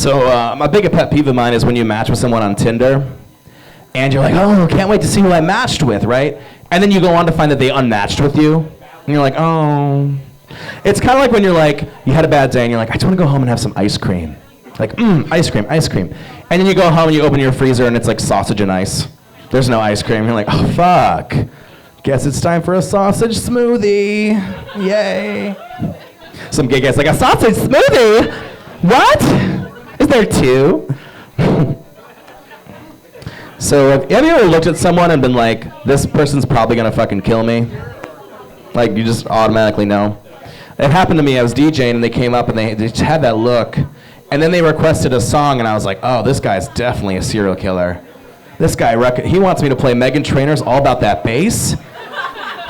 So a big pet peeve of mine is when you match with someone on Tinder, and you're like, oh, can't wait to see who I matched with, right? And then you go on to find that they unmatched with you, and you're like, oh. It's kind of like when you're like, you had a bad day, and you're like, I just want to go home and have some ice cream. Like, ice cream, ice cream. And then you go home and you open your freezer, and it's like sausage and ice. There's no ice cream. You're like, oh, fuck. Guess it's time for a sausage smoothie. Yay. Some gay guy's like, a sausage smoothie? What? Is there two? So have you ever looked at someone and been like, this person's probably gonna fucking kill me? Like, you just automatically know. It happened to me. I was DJing and they came up and they just had that look. And then they requested a song and I was like, oh, this guy's definitely a serial killer. This guy, he wants me to play Meghan Trainor's All About That Bass.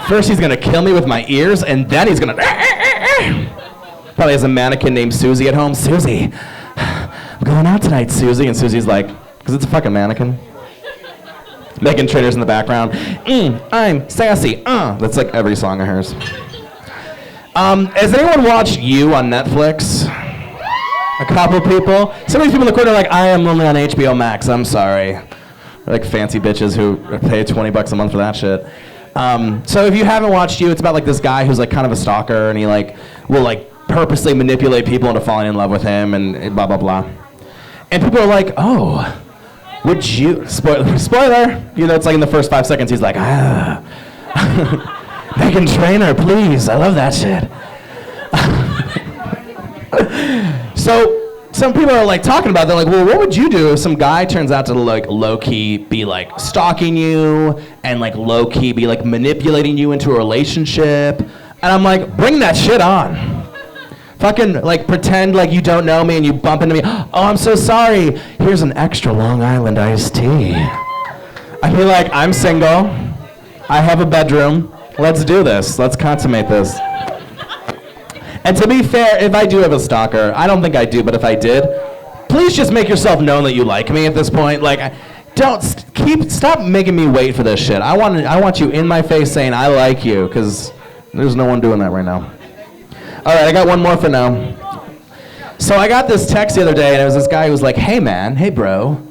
First he's gonna kill me with my ears and then he's gonna... Probably has a mannequin named Susie at home. Susie, I'm going out tonight, Susie. And Susie's like, because it's a fucking mannequin. Meghan Trainor's in the background. I'm sassy. That's like every song of hers. Has anyone watched You on Netflix? A couple people. Some of these people in the corner are like, I am only on HBO Max. I'm sorry. They're like fancy bitches who pay $20 a month for that shit. So if you haven't watched You, it's about like this guy who's like kind of a stalker, and he like will like purposely manipulate people into falling in love with him, and blah blah blah. And people are like, oh. Would you, spoiler, you know, it's like in the first 5 seconds, he's like, Meghan Trainor, please, I love that shit. So, some people are like talking about it, they're like, well, what would you do if some guy turns out to like low-key be like stalking you, and like low-key be like manipulating you into a relationship? And I'm like, bring that shit on. Fucking like pretend like you don't know me and you bump into me. Oh, I'm so sorry. Here's an extra Long Island iced tea. I'd be like, I'm single. I have a bedroom. Let's do this. Let's consummate this. And to be fair, if I do have a stalker, I don't think I do, but if I did, please just make yourself known that you like me at this point. Like, stop making me wait for this shit. I want you in my face saying I like you, because there's no one doing that right now. All right, I got one more for now. So I got this text the other day, and it was this guy who was like, hey man, hey bro,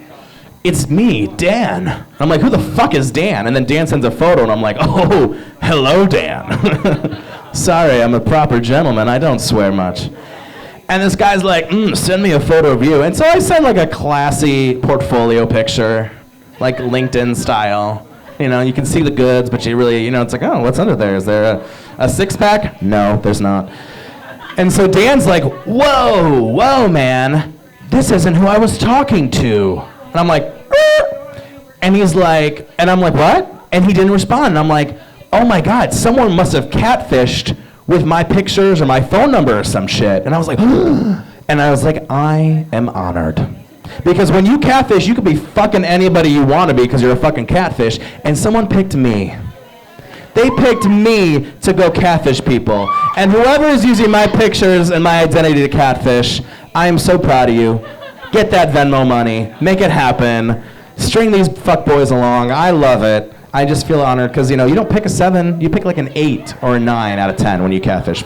it's me, Dan. I'm like, who the fuck is Dan? And then Dan sends a photo, and I'm like, oh, hello, Dan. Sorry, I'm a proper gentleman. I don't swear much. And this guy's like, send me a photo of you. And so I send like a classy portfolio picture, like LinkedIn style. You know, you can see the goods, but you really, you know, it's like, oh, what's under there? Is there a six-pack? No, there's not. And so Dan's like, whoa, man, this isn't who I was talking to. And I'm like, and he's like, and I'm like, what? And he didn't respond. And I'm like, oh my God, someone must have catfished with my pictures or my phone number or some shit. And I was like, and I was like, I am honored. Because when you catfish, you could be fucking anybody you want to be because you're a fucking catfish. And someone picked me. They picked me to go catfish people. And whoever is using my pictures and my identity to catfish, I am so proud of you. Get that Venmo money. Make it happen. String these fuckboys along. I love it. I just feel honored because, you know, you don't pick a 7. You pick like an 8 or a 9 out of 10 when you catfish.